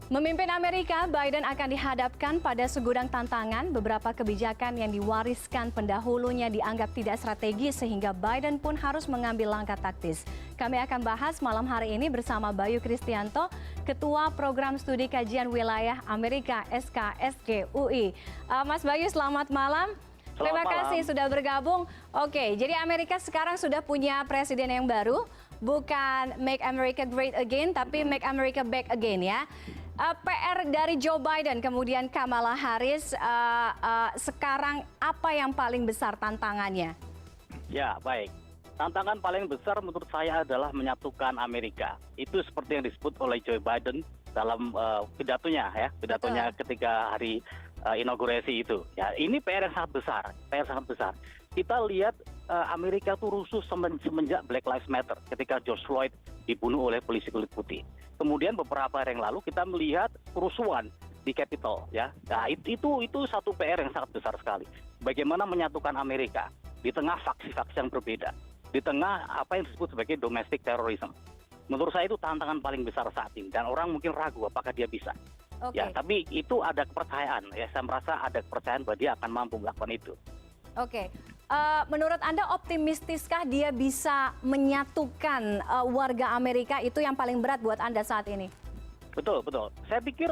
Memimpin Amerika, Biden akan dihadapkan pada segudang tantangan. Beberapa kebijakan yang diwariskan pendahulunya dianggap tidak strategis sehingga Biden pun harus mengambil langkah taktis. Kami akan bahas malam hari ini bersama Bayu Kristianto, Ketua Program Studi Kajian Wilayah Amerika SKSG UI. Mas Bayu, selamat malam. Terima kasih sudah bergabung. Oke, jadi Amerika sekarang sudah punya presiden yang baru, bukan Make America Great Again, tapi Make America Back Again ya. PR dari Joe Biden kemudian Kamala Harris sekarang apa yang paling besar tantangannya? Ya, baik. Tantangan paling besar menurut saya adalah menyatukan Amerika. Itu seperti yang disebut oleh Joe Biden dalam pidatonya ya, pidatonya ketika hari inaugurasi itu. Ya, ini PR yang sangat besar, PR sangat besar. Kita lihat Amerika itu rusuh semenjak Black Lives Matter ketika George Floyd dibunuh oleh polisi kulit putih. Kemudian beberapa hari yang lalu kita melihat kerusuhan di Capitol ya. Nah, itu satu PR yang sangat besar sekali. Bagaimana menyatukan Amerika di tengah faksi-faksi yang berbeda, di tengah apa yang disebut sebagai domestic terrorism. Menurut saya itu tantangan paling besar saat ini dan orang mungkin ragu apakah dia bisa. Okay. Ya, tapi itu ada kepercayaan ya. Saya merasa ada kepercayaan bahwa dia akan mampu melakukan itu. Oke. Menurut Anda optimistiskah dia bisa menyatukan warga Amerika? Itu yang paling berat buat Anda saat ini. Betul, betul. Saya pikir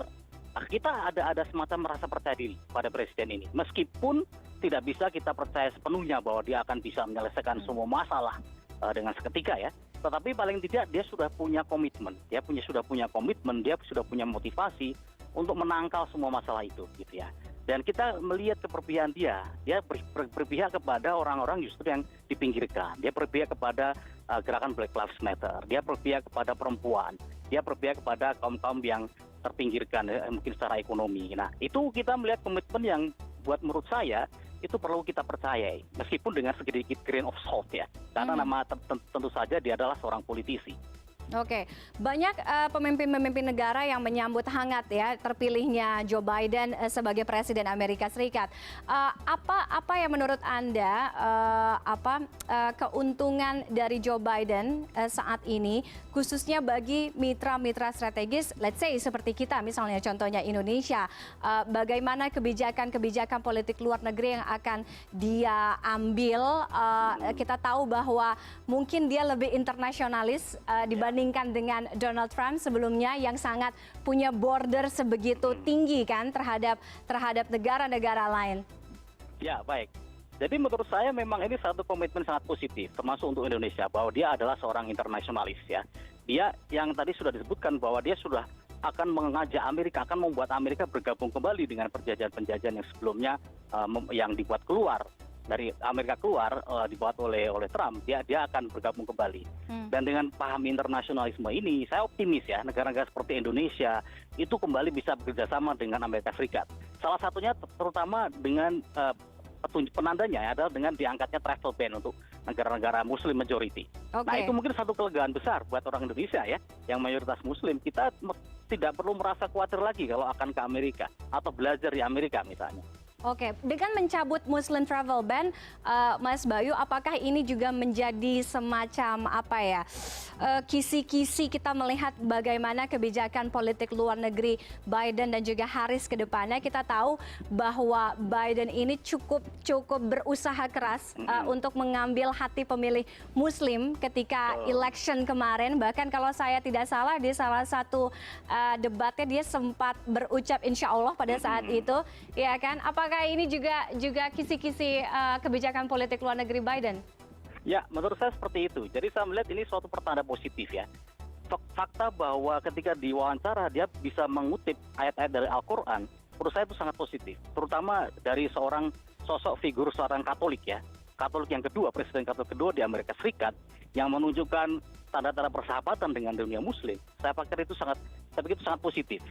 kita ada semacam merasa percaya diri pada presiden ini. Meskipun tidak bisa kita percaya sepenuhnya bahwa dia akan bisa menyelesaikan semua masalah dengan seketika ya. Tetapi paling tidak dia sudah punya komitmen. Dia sudah punya komitmen, dia sudah punya motivasi untuk menangkal semua masalah itu gitu ya. Dan kita melihat keperpihakan dia berpihak kepada orang-orang justru yang dipinggirkan. Dia berpihak kepada gerakan Black Lives Matter. Dia berpihak kepada perempuan. Dia berpihak kepada kaum-kaum yang terpinggirkan mungkin secara ekonomi. Nah, itu kita melihat komitmen yang buat menurut saya itu perlu kita percayai. Meskipun dengan sedikit grain of salt ya. Karena tentu saja dia adalah seorang politisi. Oke, banyak pemimpin-pemimpin negara yang menyambut hangat ya terpilihnya Joe Biden sebagai Presiden Amerika Serikat. Apa yang menurut Anda keuntungan dari Joe Biden saat ini, khususnya bagi mitra-mitra strategis, let's say seperti kita misalnya contohnya Indonesia, bagaimana kebijakan-kebijakan politik luar negeri yang akan dia ambil? Kita tahu bahwa mungkin dia lebih internasionalis dibandingkan dengan Donald Trump sebelumnya yang sangat punya border sebegitu tinggi kan terhadap negara-negara lain. Ya, baik. Jadi menurut saya memang ini satu komitmen sangat positif termasuk untuk Indonesia bahwa dia adalah seorang internasionalis ya. Dia yang tadi sudah disebutkan bahwa dia sudah akan mengajak Amerika, akan membuat Amerika bergabung kembali dengan perjanjian-perjanjian yang sebelumnya yang dibuat keluar dari Amerika keluar dibuat oleh Trump, dia akan bergabung kembali. Dan dengan paham internasionalisme ini, saya optimis ya negara-negara seperti Indonesia itu kembali bisa bekerjasama dengan Amerika Serikat. Salah satunya terutama dengan penandanya adalah dengan diangkatnya travel ban untuk negara-negara Muslim majority. Okay. Nah itu mungkin satu kelegaan besar buat orang Indonesia ya yang mayoritas Muslim. Kita tidak perlu merasa khawatir lagi kalau akan ke Amerika atau belajar di Amerika misalnya. Oke, dengan mencabut Muslim travel ban, Mas Bayu, apakah ini juga menjadi semacam kisi-kisi kita melihat bagaimana kebijakan politik luar negeri Biden dan juga Harris ke depannya? Kita tahu bahwa Biden ini cukup berusaha keras untuk mengambil hati pemilih Muslim ketika election kemarin. Bahkan kalau saya tidak salah di salah satu debatnya dia sempat berucap insya Allah pada saat itu, ya kan? Apakah ini juga kisi-kisi kebijakan politik luar negeri Biden? Ya, menurut saya seperti itu. Jadi saya melihat ini suatu pertanda positif ya. Fakta bahwa ketika diwawancara dia bisa mengutip ayat-ayat dari Al-Quran, menurut saya itu sangat positif. Terutama dari seorang sosok figur seorang Katolik ya. Katolik yang kedua, Presiden Katolik kedua di Amerika Serikat yang menunjukkan tanda-tanda persahabatan dengan dunia Muslim. Saya pikir itu sangat positif.